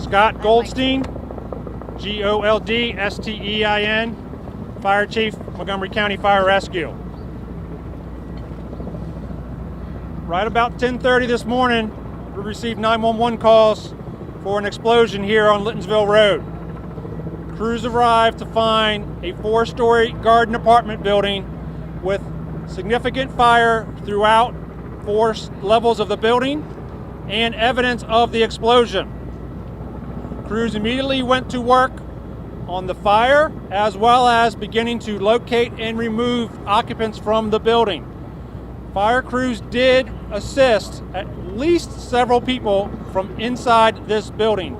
Scott Goldstein, Goldstein, Fire Chief, Montgomery County Fire Rescue. Right about 10:30 this morning, we received 911 calls for an explosion here on Littonsville Road. Crews arrived to find a 4-story garden apartment building with significant fire throughout 4 levels of the building and evidence of the explosion. Crews immediately went to work on the fire, as well as beginning to locate and remove occupants from the building. Fire crews did assist at least several people from inside this building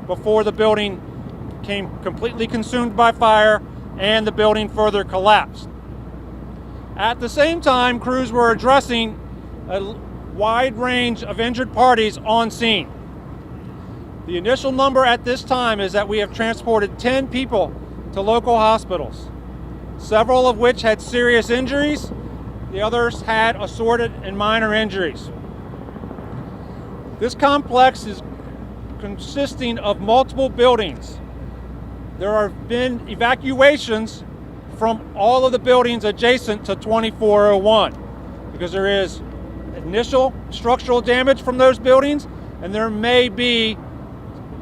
before the building became completely consumed by fire and the building further collapsed. At the same time, crews were addressing a wide range of injured parties on scene. The initial number at this time is that we have transported 10 people to local hospitals, several of which had serious injuries. The others had assorted and minor injuries. This complex is consisting of multiple buildings. There have been evacuations from all of the buildings adjacent to 2401 because there is initial structural damage from those buildings, and there may be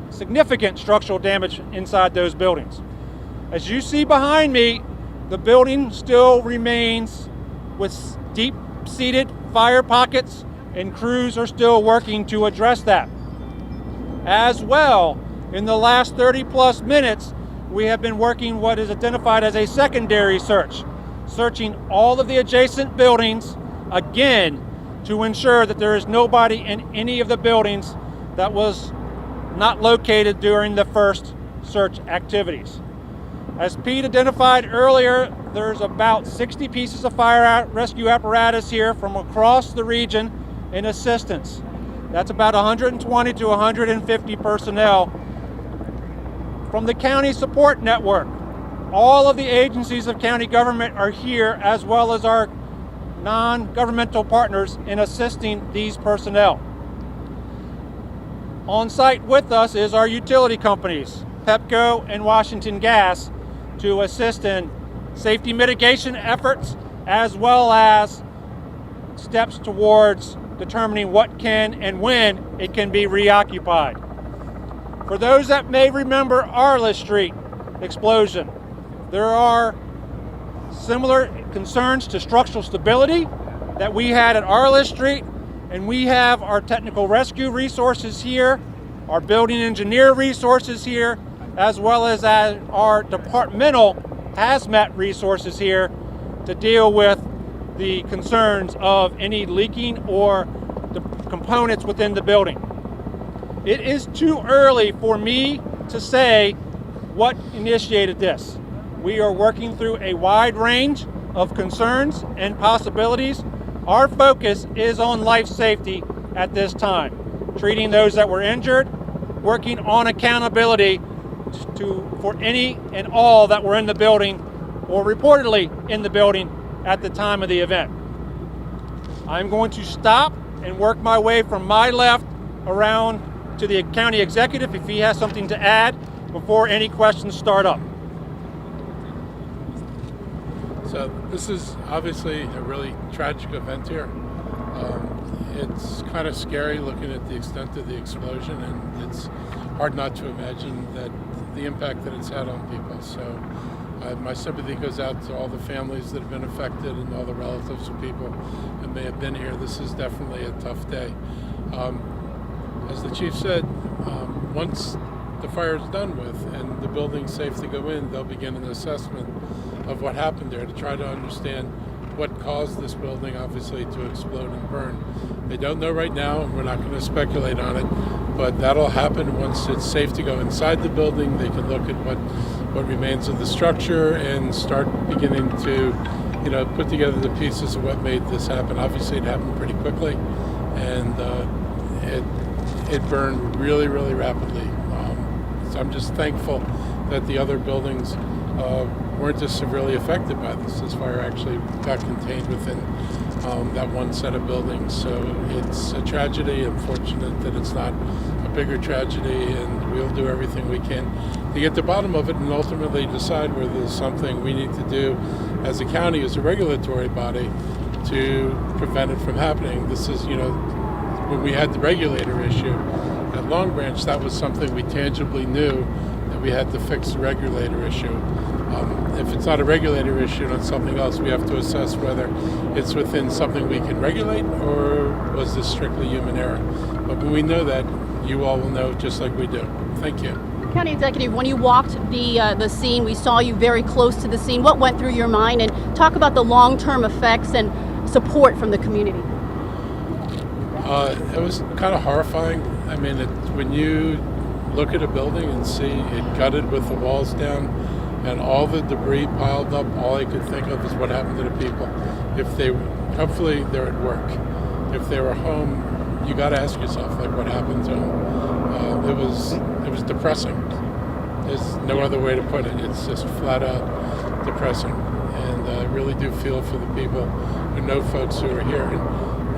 significant structural damage inside those buildings. As you see behind me, the building still remains with deep-seated fire pockets, and crews are still working to address that. As well, in the last 30-plus minutes, we have been working what is identified as a secondary search, searching all of the adjacent buildings, again, to ensure that there is nobody in any of the buildings that was not located during the first search activities. As Pete identified earlier, there's about 60 pieces of fire rescue apparatus here from across the region in assistance. That's about 120 to 150 personnel from the county support network. All of the agencies of county government are here, as well as our non-governmental partners in assisting these personnel. On site with us is our utility companies, Pepco and Washington Gas, to assist in safety mitigation efforts, as well as steps towards determining what can and when it can be reoccupied. For those that may remember Arliss Street explosion, there are similar concerns to structural stability that we had at Arliss Street, and we have our technical rescue resources here, our building engineer resources here, as well as our departmental hazmat resources here to deal with the concerns of any leaking or the components within the building. It is too early for me to say what initiated this. We are working through a wide range of concerns and possibilities. Our focus is on life safety at this time, treating those that were injured, working on accountability for any and all that were in the building or reportedly in the building at the time of the event. I'm going to stop and work my way from my left around to the county executive if he has something to add before any questions start up. So this is obviously a really tragic event here. It's kind of scary looking at the extent of the explosion, and it's hard not to imagine that the impact that it's had on people. So my sympathy goes out to all the families that have been affected and all the relatives of people that may have been here. This is definitely a tough day. As the chief said, once the fire is done with and the building's safe to go in, they'll begin an assessment of what happened there to try to understand what caused this building, obviously, to explode and burn. They don't know right now, and we're not going to speculate on it, but that'll happen once it's safe to go inside the building. They can look at what remains of the structure and start beginning to, put together the pieces of what made this happen. Obviously, it happened pretty quickly, and it burned really, really rapidly. So I'm just thankful that the other buildings weren't as severely affected by this. This fire actually got contained within that one set of buildings. So it's a tragedy. Unfortunate that it's not a bigger tragedy, and we'll do everything we can to get to the bottom of it and ultimately decide whether there's something we need to do as a county, as a regulatory body, to prevent it from happening. This is, when we had the regulator issue at Long Branch, that was something we tangibly knew that we had to fix the regulator issue. If it's not a regulator issue and it's something else, we have to assess whether it's within something we can regulate or was this strictly human error. But when we know that, you all will know just like we do. Thank you. County Executive, when you walked the scene, we saw you very close to the scene. What went through your mind? And talk about the long-term effects and support from the community. It was kind of horrifying. I mean, when you look at a building and see it gutted with the walls down and all the debris piled up, all I could think of is what happened to the people. Hopefully they're at work. If they were home, you got to ask yourself, like, what happened to them? It was depressing. There's no other way to put it. It's just flat out depressing. And I really do feel for the people who know folks who are here,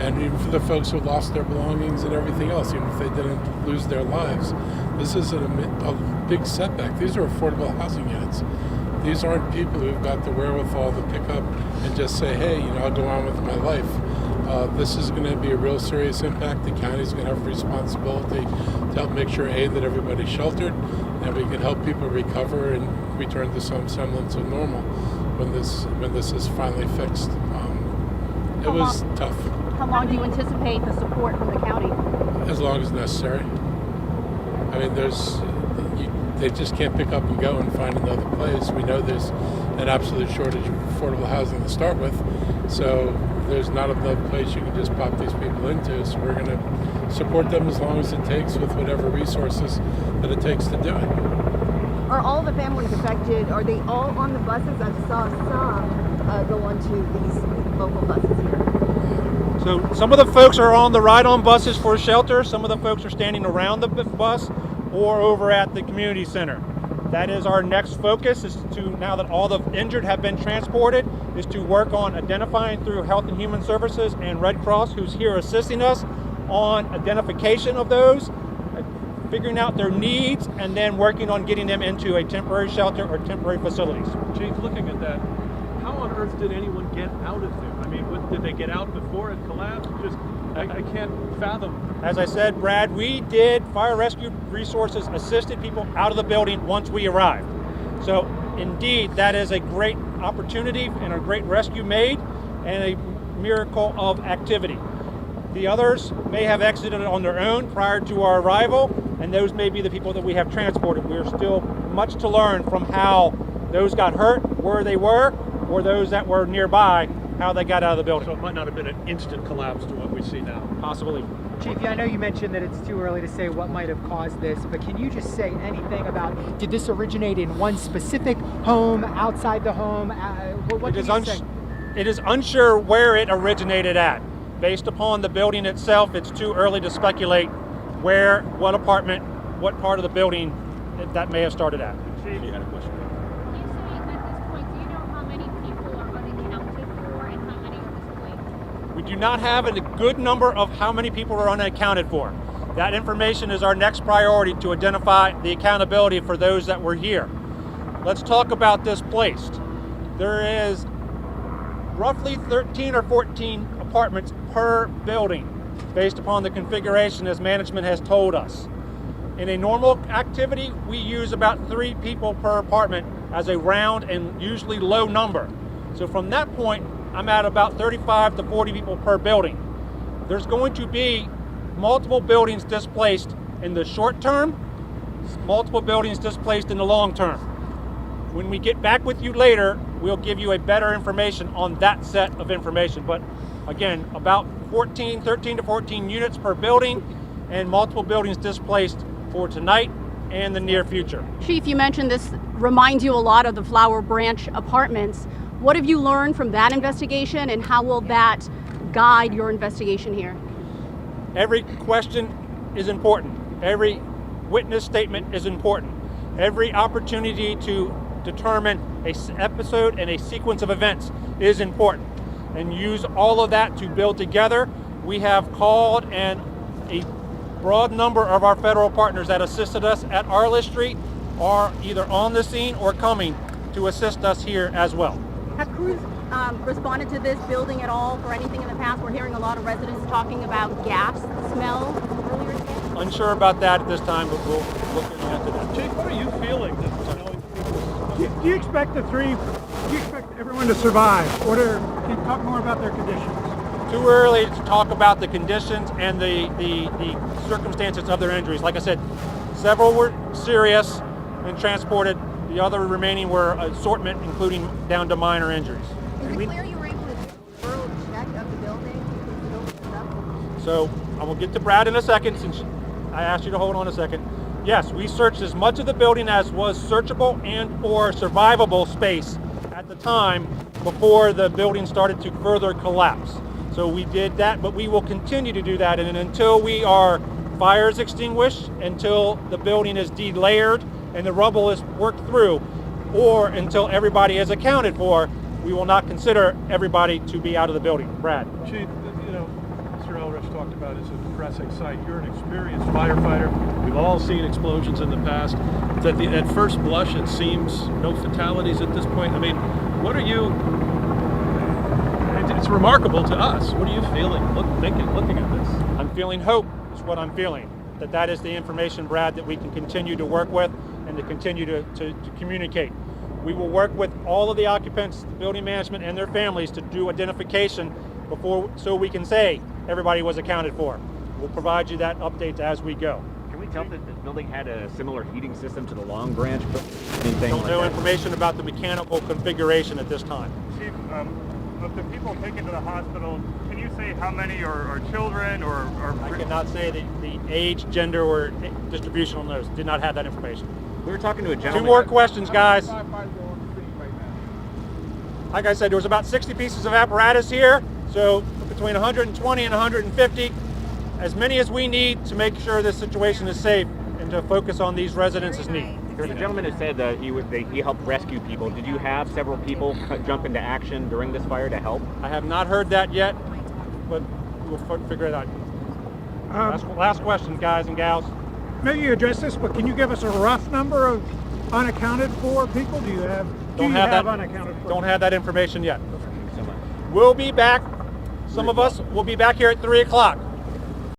and even for the folks who lost their belongings and everything else, even if they didn't lose their lives. This is a big setback. These are affordable housing units. These aren't people who've got the wherewithal to pick up and just say, hey, I'll go on with my life. This is going to be a real serious impact. The county's going to have a responsibility to help make sure, A, that everybody's sheltered, and we can help people recover and return to some semblance of normal when this is finally fixed. It was tough. How long do you anticipate the support from the county? As long as necessary. I mean, they just can't pick up and go and find another place. We know there's an absolute shortage of affordable housing to start with, so there's not another place you can just pop these people into. So we're going to support them as long as it takes with whatever resources that it takes to do it. Are all the families affected? Are they all on the buses? I saw some go onto these local buses here. So some of the folks are on the ride-on buses for shelter. Some of the folks are standing around the bus or over at the community center. That is our next focus, is to, now that all the injured have been transported, is to work on identifying through Health and Human Services and Red Cross, who's here assisting us on identification of those, figuring out their needs, and then working on getting them into a temporary shelter or temporary facilities. Chief, looking at that, how on earth did anyone get out of there? I mean, did they get out before it collapsed? I can't fathom. As I said, Brad, we did, fire rescue resources assisted people out of the building once we arrived. So indeed, that is a great opportunity and a great rescue made and a miracle of activity. The others may have exited on their own prior to our arrival, and those may be the people that we have transported. We're still much to learn from how those got hurt, where they were, or those that were nearby, how they got out of the building. So it might not have been an instant collapse to what we see now. Possibly. Chief, I know you mentioned that it's too early to say what might have caused this, but can you just say anything about, did this originate in one specific home, outside the home? What can you say? It is unsure where it originated at. Based upon the building itself, it's too early to speculate where, what apartment, what part of the building that may have started at. Chief, you had a question. You say at this point, do you know how many people are unaccounted for and how many are displaced? We do not have a good number of how many people are unaccounted for. That information is our next priority to identify the accountability for those that were here. Let's talk about displaced. There is roughly 13 or 14 apartments per building based upon the configuration as management has told us. In a normal activity, we use about 3 people per apartment as a round and usually low number. So from that point, I'm at about 35 to 40 people per building. There's going to be multiple buildings displaced in the short term, multiple buildings displaced in the long term. When we get back with you later, we'll give you a better information on that set of information. But again, about 13 to 14 units per building and multiple buildings displaced for tonight and the near future. Chief, you mentioned this reminds you a lot of the Flower Branch apartments. What have you learned from that investigation, and how will that guide your investigation here? Every question is important. Every witness statement is important. Every opportunity to determine an episode and a sequence of events is important. And use all of that to build together. We have called and a broad number of our federal partners that assisted us at Arliss Street are either on the scene or coming to assist us here as well. Have crews responded to this building at all for anything in the past? We're hearing a lot of residents talking about gas smell earlier today. Unsure about that at this time, but we'll look into that. Chief, what are you feeling? Knowing people? Do you expect everyone to survive? Can you talk more about their conditions? Too early to talk about the conditions and the circumstances of their injuries. Like I said, several were serious and transported. The other remaining were assortment, including down to minor injuries. Is it clear you were able to do a thorough check of the building since it opened up? So I will get to Brad in a second, since I asked you to hold on a second. Yes, we searched as much of the building as was searchable and or survivable space at the time before the building started to further collapse. So we did that, but we will continue to do that, and until we are fires extinguished, until the building is delayered and the rubble is worked through, or until everybody is accounted for, we will not consider everybody to be out of the building. Brad. Chief, Mr. Elrich talked about it's a depressing sight. You're an experienced firefighter. We've all seen explosions in the past. At first blush, it seems no fatalities at this point. I mean, what are you? It's remarkable to us. What are you feeling, looking at this? I'm feeling hope is what I'm feeling. That is the information, Brad, that we can continue to work with and to continue to communicate. We will work with all of the occupants, building management, and their families to do identification so we can say everybody was accounted for. We'll provide you that update as we go. Can we tell that the building had a similar heating system to the Long Branch? Don't know information about the mechanical configuration at this time. Chief, of the people taken to the hospital, can you say how many are children or I cannot say the age, gender, or distributional notes. Did not have that information. We were talking to a gentleman. 2 more questions, guys. Like I said, there was about 60 pieces of apparatus here, so between 120 and 150, as many as we need to make sure this situation is safe and to focus on these residents' needs. There was a gentleman who said that he helped rescue people. Did you have several people jump into action during this fire to help? I have not heard that yet, but we'll figure it out. Last question, guys and gals. Maybe you addressed this, but can you give us a rough number of unaccounted for people? Do you have unaccounted for? Don't have that information yet. Thank you so much. We'll be back. Some of us will be back here at 3 o'clock.